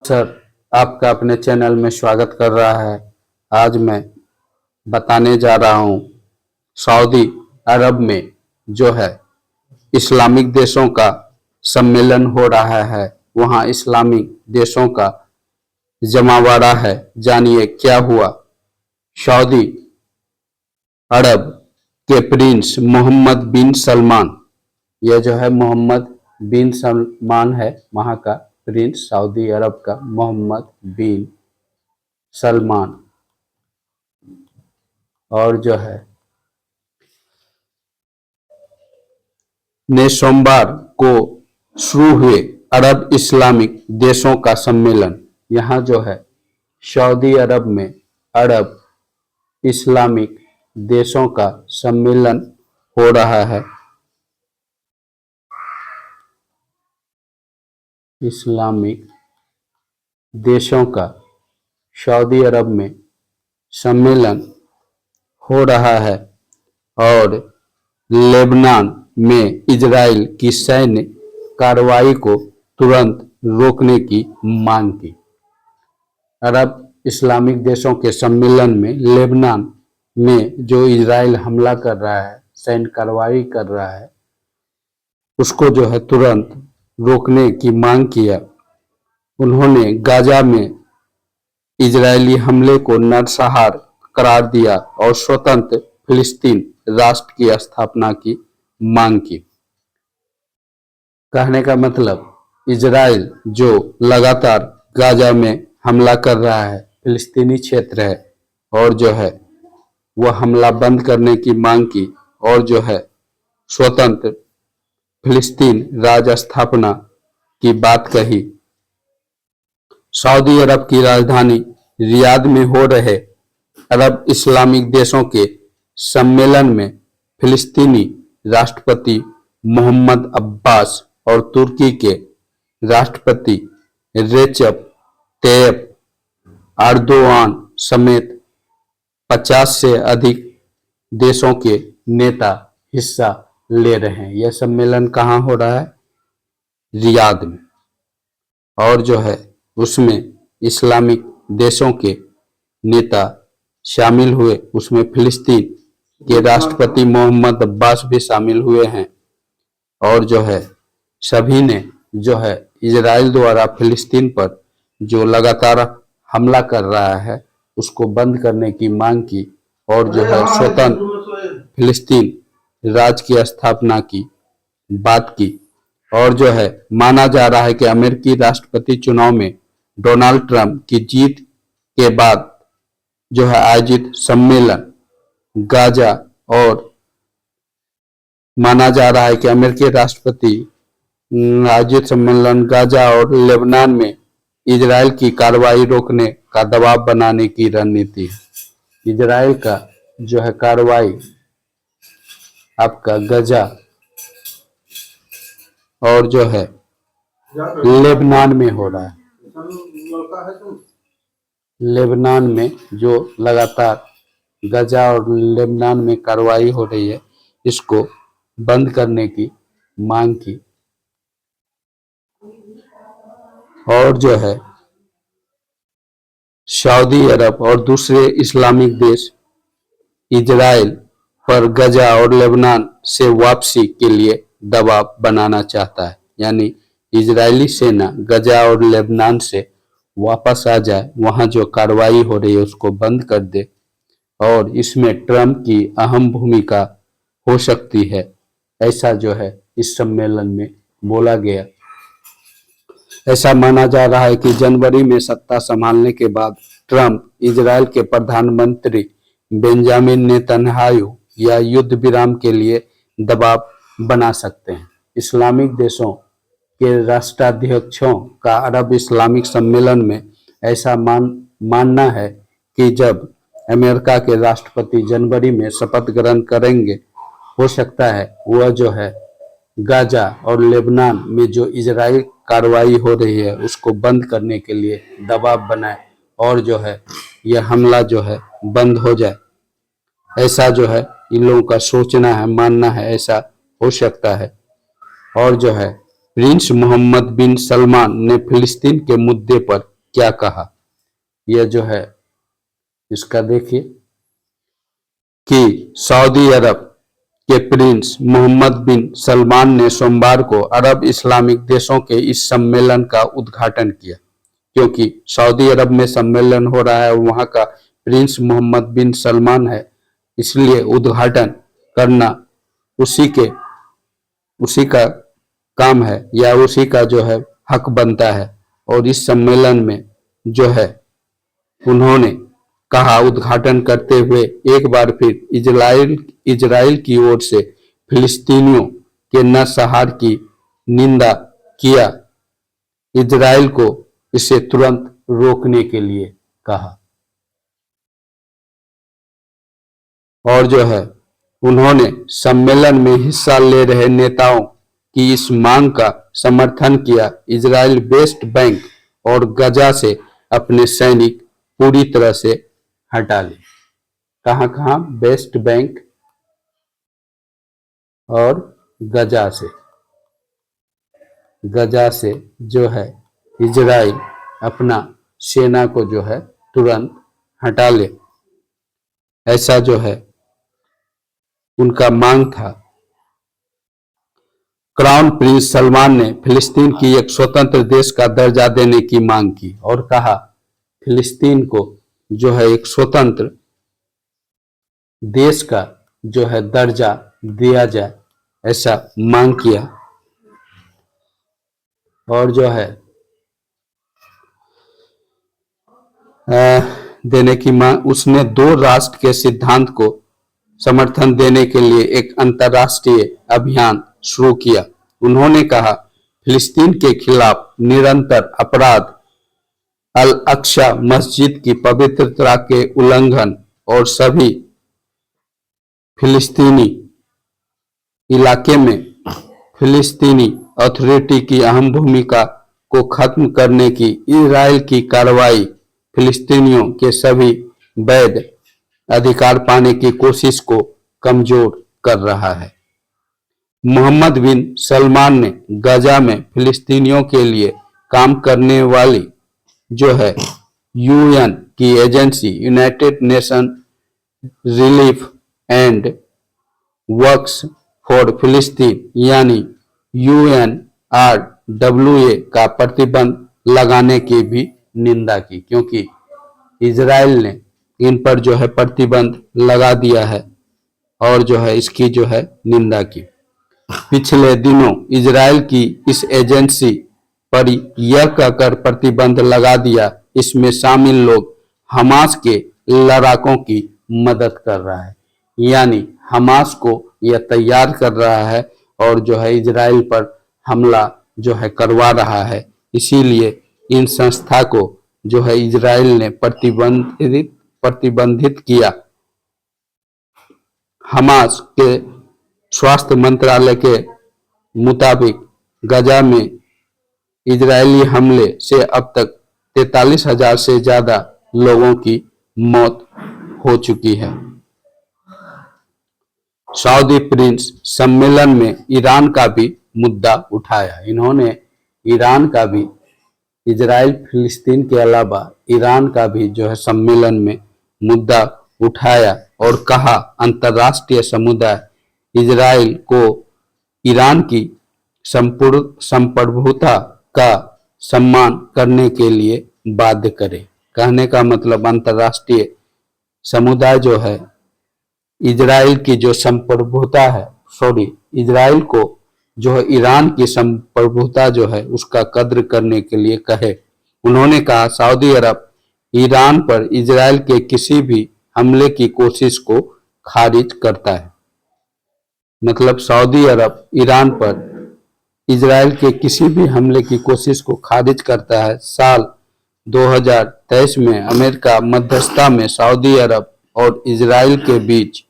Sir, आपका अपने channel में स्वागत कर रहा है। आज मैं बताने जा रहा हूँ सऊदी अरब में जो है इस्लामिक देशों का सम्मेलन हो रहा है। वहाँ इस्लामिक देशों का जमावड़ा है। जानिए क्या हुआ। सऊदी अरब के प्रिंस मोहम्मद बिन सलमान, यह जो है मोहम्मद बिन सलमान है वहाँ का प्रिंस, सऊदी अरब का मोहम्मद बिन सलमान, और जो है ने सोमवार को शुरू हुए अरब इस्लामिक देशों का सम्मेलन, यहाँ जो है सऊदी अरब में अरब इस्लामिक देशों का सम्मेलन हो रहा है। इस्लामिक देशों का सऊदी अरब में सम्मेलन हो रहा है और लेबनान में इजराइल की सैन्य कार्रवाई को तुरंत रोकने की मांग की। अरब इस्लामिक देशों के सम्मेलन में लेबनान में जो इजराइल हमला कर रहा है, सैन्य कार्रवाई कर रहा है, उसको जो है तुरंत रोकने की मांग किया। उन्होंने गाजा में इजरायली हमले को नरसंहार करार दिया और स्वतंत्र फिलिस्तीन राष्ट्र की स्थापना की मांग की। कहने का मतलब, इजराइल जो लगातार गाजा में हमला कर रहा है, फिलिस्तीनी क्षेत्र है, और जो है वह हमला बंद करने की मांग की और जो है स्वतंत्र फिलिस्तीन राज्य स्थापना की बात कही। सऊदी अरब की राजधानी रियाद में हो रहे अरब इस्लामिक देशों के सम्मेलन में फिलिस्तीनी राष्ट्रपति मोहम्मद अब्बास और तुर्की के राष्ट्रपति रेचप तैयप एर्दोआन समेत 50 से अधिक देशों के नेता हिस्सा ले रहे हैं। यह सम्मेलन कहाँ हो रहा है? रियाद में। और जो है उसमें इस्लामिक देशों के नेता शामिल हुए। उसमें फिलिस्तीन के राष्ट्रपति मोहम्मद अब्बास भी शामिल हुए हैं। और जो है सभी ने जो है इजराइल द्वारा फिलिस्तीन पर जो लगातार हमला कर रहा है उसको बंद करने की मांग की और जो है स्वतंत्र फिलिस्तीन राज्य की स्थापना की बात की। और जो है माना जा रहा है कि अमेरिकी राष्ट्रपति चुनाव में डोनाल्ड ट्रंप की जीत के बाद जो है आयोजित सम्मेलन गाजा, और माना जा रहा है कि अमेरिकी राष्ट्रपति आयोजित सम्मेलन गाजा और लेबनान में इजराइल की कार्रवाई रोकने का दबाव बनाने की रणनीति है। इजराइल का जो है कार्रवाई आपका गाजा और जो है लेबनान में हो रहा है। लेबनान में जो लगातार गाजा और लेबनान में कार्रवाई हो रही है, इसको बंद करने की मांग की। और जो है सऊदी अरब और दूसरे इस्लामिक देश इजराइल पर गाजा और लेबनान से वापसी के लिए दबाव बनाना चाहता है, यानी इजरायली सेना गाजा और लेबनान से वापस आ जाए, वहां जो कार्रवाई हो रही है उसको बंद कर दे। और इसमें ट्रंप की अहम भूमिका हो सकती है, ऐसा जो है इस सम्मेलन में बोला गया। ऐसा माना जा रहा है कि जनवरी में सत्ता संभालने के बाद ट्रंप इजराइल के प्रधानमंत्री बेंजामिन नेतन्याहू या युद्ध विराम के लिए दबाव बना सकते हैं। इस्लामिक देशों के राष्ट्राध्यक्षों का अरब इस्लामिक सम्मेलन में ऐसा मानना है कि जब अमेरिका के राष्ट्रपति जनवरी में शपथ ग्रहण करेंगे, हो सकता है वह जो है गाजा और लेबनान में जो इजराइल कार्रवाई हो रही है उसको बंद करने के लिए दबाव बनाए और जो है यह हमला जो है बंद हो जाए। ऐसा जो है इन लोगों का सोचना है, मानना है, ऐसा हो सकता है। और जो है प्रिंस मोहम्मद बिन सलमान ने फिलिस्तीन के मुद्दे पर क्या कहा। यह जो है इसका देखिए कि सऊदी अरब के प्रिंस मोहम्मद बिन सलमान ने सोमवार को अरब इस्लामिक देशों के इस सम्मेलन का उद्घाटन किया। क्योंकि सऊदी अरब में सम्मेलन हो रहा है और वहां का प्रिंस मोहम्मद बिन सलमान है, इसलिए उद्घाटन करना उसी का काम है या उसी का जो है हक बनता है। और इस सम्मेलन में जो है उन्होंने कहा, उद्घाटन करते हुए एक बार फिर इजराइल की ओर से फिलिस्तीनियों के नरसंहार की निंदा किया, इजराइल को इसे तुरंत रोकने के लिए कहा। और जो है उन्होंने सम्मेलन में हिस्सा ले रहे नेताओं की इस मांग का समर्थन किया, इजराइल वेस्ट बैंक और गजा से अपने सैनिक पूरी तरह से हटा ले। कहां कहां? वेस्ट बैंक और गजा से जो है इजराइल अपना सेना को जो है तुरंत हटा ले, ऐसा जो है उनका मांग था। क्राउन प्रिंस सलमान ने फिलिस्तीन की एक स्वतंत्र देश का दर्जा देने की मांग की और कहा फिलिस्तीन को जो है एक स्वतंत्र देश का जो है दर्जा दिया जाए, ऐसा मांग किया। और जो है देने की मांग, उसने दो राष्ट्र के सिद्धांत को समर्थन देने के लिए एक अंतर्राष्ट्रीय अभियान शुरू किया। उन्होंने कहा फिलिस्तीन के खिलाफ निरंतर अपराध, अल अक्सा मस्जिद की पवित्रता के उल्लंघन और सभी फिलिस्तीनी इलाके में फिलिस्तीनी अथॉरिटी की अहम भूमिका को खत्म करने की इजराइल की कार्रवाई फिलिस्तीनियों के सभी वैध अधिकार पाने की कोशिश को कमजोर कर रहा है। मोहम्मद बिन सलमान ने गजा में फिलिस्तीनियों के लिए काम करने वाली जो है यूएन की agency United nation relief and works for फिलिस्तीन यानी UNRWA का प्रतिबंध लगाने की भी निंदा की, क्योंकि इजराइल ने इन पर जो है प्रतिबंध लगा दिया है और जो है इसकी जो है निंदा की। पिछले दिनों इजराइल की इस एजेंसी पर यह कहकर प्रतिबंध लगा दिया, इसमें शामिल लोग हमास के लड़ाकों की मदद कर रहा है, यानी हमास को यह तैयार कर रहा है और जो है इजराइल पर हमला जो है करवा रहा है। इसीलिए इन संस्था को जो है इजराइल ने प्रतिबंधित किया। हमास के स्वास्थ्य मंत्रालय के मुताबिक गजा में इजरायली हमले से अब तक 43,000 से ज्यादा लोगों की मौत हो चुकी है। सऊदी प्रिंस सम्मेलन में ईरान का भी मुद्दा उठाया। इन्होंने ईरान का भी, इजराइल फिलिस्तीन के अलावा ईरान का भी जो है सम्मेलन में मुद्दा उठाया और कहा अंतर्राष्ट्रीय समुदाय इजराइल को ईरान की संप्रभुता का सम्मान करने के लिए बाध्य करे। कहने का मतलब अंतर्राष्ट्रीय समुदाय जो है इजराइल की जो संप्रभुता है, इजराइल को जो है ईरान की संप्रभुता जो है उसका कद्र करने के लिए कहे। उन्होंने कहा सऊदी अरब ईरान पर इजराइल के किसी भी हमले की कोशिश को खारिज करता है। मतलब सऊदी अरब ईरान पर इजराइल के किसी भी हमले की कोशिश को खारिज करता है। साल 2023 में अमेरिका मध्यस्थता में सऊदी अरब और इजराइल के बीच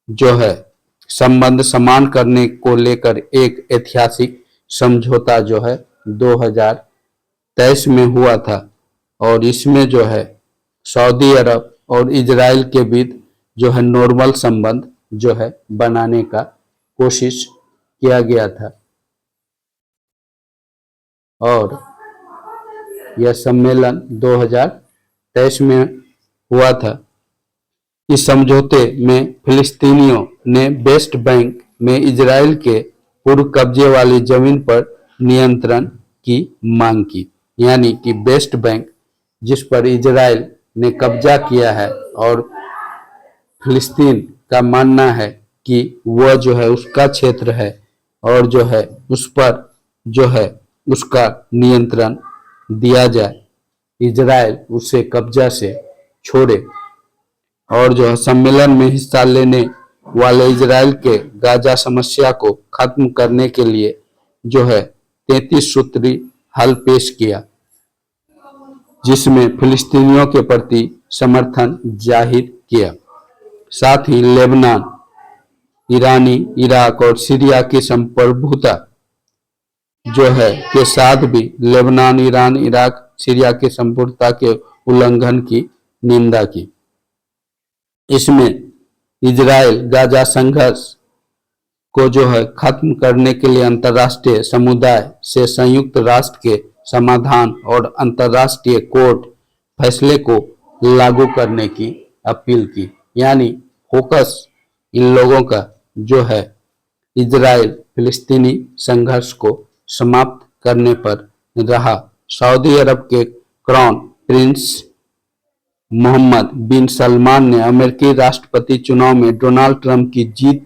जो है संबंध समान करने को लेकर एक ऐतिहासिक समझौता जो है 2023 में हुआ था और इसमें जो है सऊदी अरब और इजराइल के बीच जो है नॉर्मल संबंध जो है बनाने का कोशिश किया गया था। और यह सम्मेलन 2023 में हुआ था। इस समझौते में फिलिस्तीनियों ने वेस्ट बैंक में इजराइल के पूर्व कब्जे वाली जमीन पर नियंत्रण की मांग की। यानी कि वेस्ट बैंक जिस पर इजराइल ने कब्जा किया है और फिलिस्तीन का मानना है कि वह जो है उसका क्षेत्र है और जो है उस पर जो है उसका नियंत्रण दिया जाए, इजराइल उसे कब्जा से छोड़े। और जो है सम्मेलन में हिस्सा लेने वाले इजराइल के गाजा समस्या को खत्म करने के लिए जो है 33 सूत्री हल पेश किया, जिसमें फिलिस्तीनियों के प्रति समर्थन जाहिर किया। साथ ही लेबनान, ईरानी, इराक और सीरिया की संप्रभुता जो है के साथ भी लेबनान, ईरान, इराक, सीरिया की संप्रभुता के उल्लंघन की निंदा की। इसमें इजराइल गाजा संघर्ष को जो है खत्म करने के लिए अंतर्राष्ट्रीय समुदाय से संयुक्त राष्ट्र के समाधान और अंतर्राष्ट्रीय कोर्ट फैसले को लागू करने की अपील की। यानी फोकस इन लोगों का जो है इजराइल फिलिस्तीनी संघर्ष को समाप्त करने पर रहा। सऊदी अरब के क्राउन प्रिंस मोहम्मद बिन सलमान ने अमेरिकी राष्ट्रपति चुनाव में डोनाल्ड ट्रंप की जीत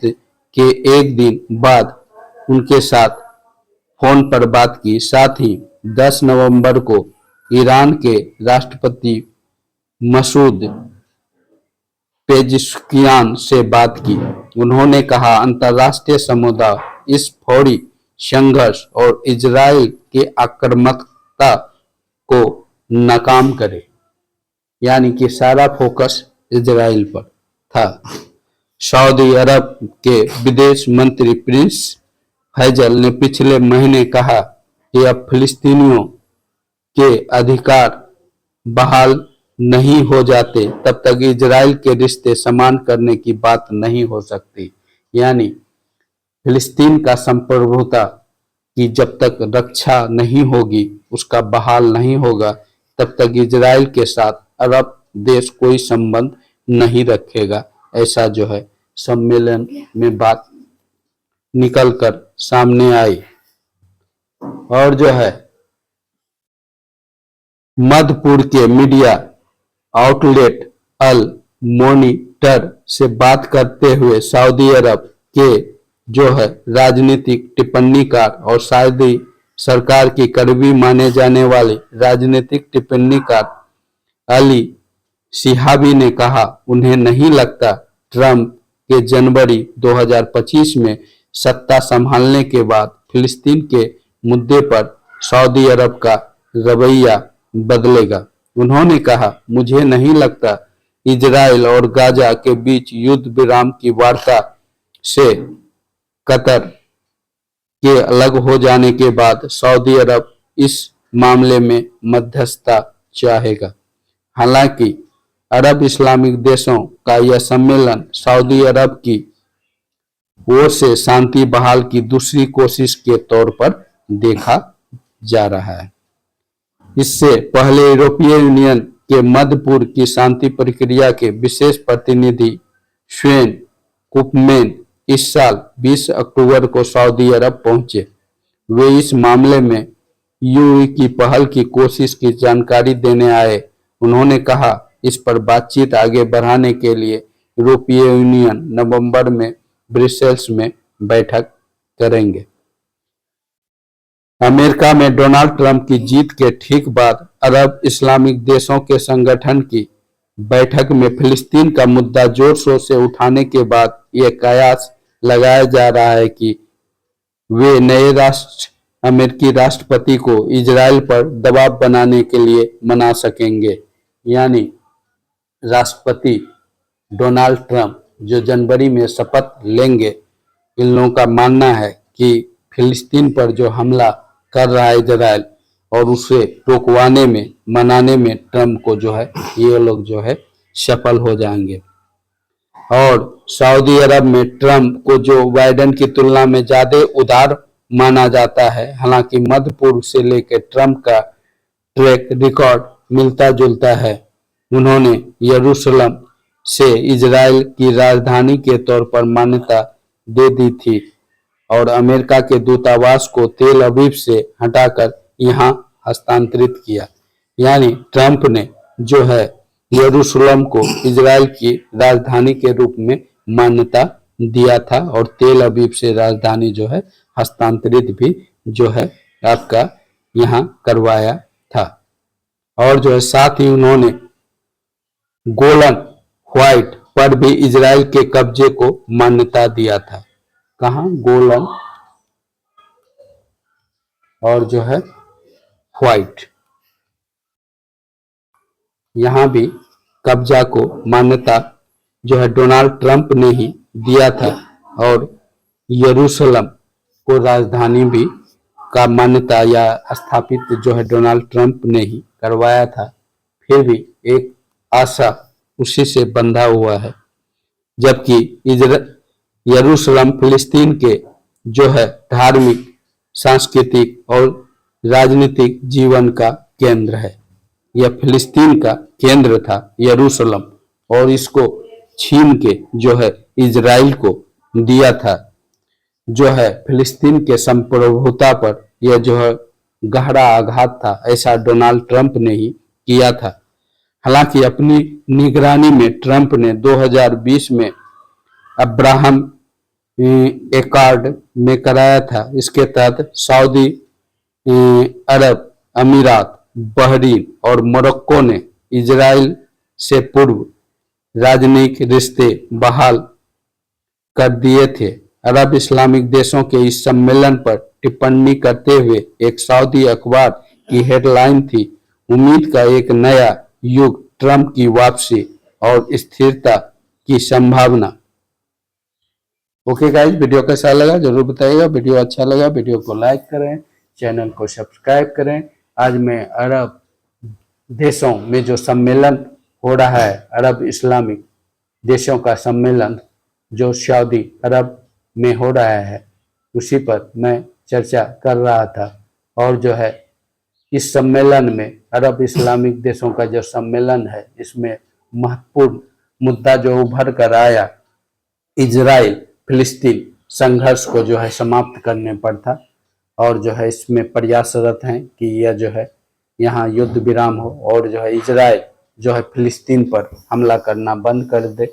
के एक दिन बाद उनके साथ फोन पर बात की। साथ ही 10 नवंबर को ईरान के राष्ट्रपति मसूद पेजिशकियान से बात की। उन्होंने कहा अंतर्राष्ट्रीय समुदाय इस फौरी संघर्ष और इजराइल के आक्रामकता को नाकाम करे। यानी कि सारा फोकस इजराइल पर था। सऊदी अरब के विदेश मंत्री प्रिंस फैजल ने पिछले महीने कहा कि अब फिलिस्तीनियों के अधिकार बहाल नहीं हो जाते तब तक इजराइल के रिश्ते समान करने की बात नहीं हो सकती। यानी फिलिस्तीन का संप्रभुता की जब तक रक्षा नहीं होगी, उसका बहाल नहीं होगा, तब तक इजराइल के साथ अरब देश कोई संबंध नहीं रखेगा। ऐसा जो है सम्मेलन में बात निकलकर सामने आई। और जो है मध्यपूर्व के मीडिया आउटलेट अल मॉनिटर से बात करते हुए सऊदी अरब के जो है राजनीतिक टिप्पणीकार और सऊदी सरकार की करीबी माने जाने वाले राजनीतिक टिप्पणीकार अली सिहाबी ने कहा उन्हें नहीं लगता ट्रंप के जनवरी 2025 में सत्ता संभालने के बाद फिलिस्तीन के मुद्दे पर सऊदी अरब का रवैया बदलेगा। उन्होंने कहा मुझे नहीं लगता इजराइल और गाजा के बीच युद्ध विराम की वार्ता से कतर के अलग हो जाने के बाद सऊदी अरब इस मामले में मध्यस्थता चाहेगा। हालांकि अरब इस्लामिक देशों का यह सम्मेलन सऊदी अरब की ओर से शांति बहाल की दूसरी कोशिश के तौर पर देखा जा रहा है। इससे पहले यूरोपीय यूनियन के मध्य पूर्व की शांति प्रक्रिया के विशेष प्रतिनिधि स्वेन कुपमैन इस साल 20 अक्टूबर को सऊदी अरब पहुंचे। वे इस मामले में यूएई की पहल की कोशिश की जानकारी देने आए। उन्होंने कहा इस पर बातचीत आगे बढ़ाने के लिए यूरोपीय यूनियन नवंबर में ब्रसेल्स में बैठक करेंगे। अमेरिका में डोनाल्ड ट्रंप की जीत के ठीक बाद अरब इस्लामिक देशों के संगठन की बैठक में फिलिस्तीन का मुद्दा जोर शोर से उठाने के बाद यह कयास लगाया जा रहा है कि वे नए अमेरिकी राष्ट्रपति को इजराइल पर दबाव बनाने के लिए मना सकेंगे। यानी राष्ट्रपति डोनाल्ड ट्रंप जो जनवरी में शपथ लेंगे, इन लोगों का मानना है कि फिलिस्तीन पर जो हमला कर रहा है इजराइल और उसे रोकवाने में, मनाने में ट्रंप को जो है ये लोग जो है सफल हो जाएंगे। और सऊदी अरब में ट्रंप को जो बाइडेन की तुलना में ज्यादा उदार माना जाता है। हालांकि मध्य पूर्व से लेकर ट्रंप का ट्रैक रिकॉर्ड मिलता जुलता है। उन्होंने यरूशलेम से इजराइल की राजधानी के तौर पर मान्यता दे दी थी और अमेरिका के दूतावास को तेल अवीव से हटाकर यहाँ हस्तांतरित किया। यानी ट्रंप ने जो है यरूशलेम को इजराइल की राजधानी के रूप में मान्यता दिया था और तेल अवीव से राजधानी जो है हस्तांतरित भी जो है आपका यहाँ करवाया था। और जो है साथ ही उन्होंने गोलन व्हाइट पर भी इजराइल के कब्जे को मान्यता दिया था। कहाँ? गोलन और जो है व्हाइट, यहाँ भी कब्जा को मान्यता जो है डोनाल्ड ट्रंप ने ही दिया था और यरूशलेम को राजधानी भी का मान्यता या स्थापित जो है डोनाल्ड ट्रंप ने ही करवाया था। फिर भी एक आशा उसी से बंधा हुआ है, जबकि यरूशलेम फिलिस्तीन के जो है धार्मिक, सांस्कृतिक और राजनीतिक जीवन का केंद्र है। यह फिलिस्तीन का केंद्र था यरूशलेम और इसको छीन के जो है इजराइल को दिया था। जो है फिलिस्तीन के संप्रभुता पर यह जो है गहरा आघात था, ऐसा डोनाल्ड ट्रंप ने ही किया था। हालांकि अपनी निगरानी में ट्रंप ने 2020 में अब्राहम एकॉर्ड में कराया था। इसके तहत सऊदी अरब अमीरात, बहरीन और मोरक्को ने इजराइल से पूर्व राजनयिक रिश्ते बहाल कर दिए थे। अरब इस्लामिक देशों के इस सम्मेलन पर टिप्पणी करते हुए एक सऊदी अखबार की हेडलाइन थी, उम्मीद का एक नया युग, ट्रंप की वापसी और स्थिरता की संभावना। ओके गाइस, वीडियो कैसा लगा जरूर बताइएगा। वीडियो अच्छा लगा वीडियो को लाइक करें, चैनल को सब्सक्राइब करें। आज मैं अरब देशों में जो सम्मेलन हो रहा है, अरब इस्लामिक देशों का सम्मेलन जो सऊदी अरब में हो रहा है, उसी पर मैं चर्चा कर रहा था। और जो है इस सम्मेलन में अरब इस्लामिक देशों का जो सम्मेलन है, इसमें महत्वपूर्ण मुद्दा जो उभर कर आया, इजराइल फिलिस्तीन संघर्ष को जो है समाप्त करने पर था। और जो है इसमें प्रयासरत हैं कि यह जो है यहाँ युद्ध विराम हो और जो है इजराइल जो है फिलिस्तीन पर हमला करना बंद कर दे।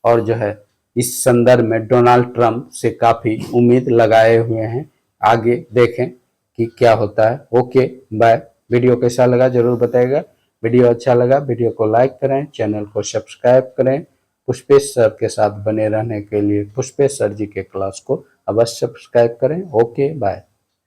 और जो है इस संदर्भ में डोनाल्ड ट्रंप से काफ़ी उम्मीद लगाए हुए हैं। आगे देखें कि क्या होता है। Okay bye. वीडियो कैसा लगा जरूर बताइएगा। वीडियो अच्छा लगा वीडियो को लाइक करें, चैनल को सब्सक्राइब करें। पुष्पेश सर के साथ बने रहने के लिए पुष्पेश सर जी के क्लास को अवश्य सब्सक्राइब करें। Okay bye.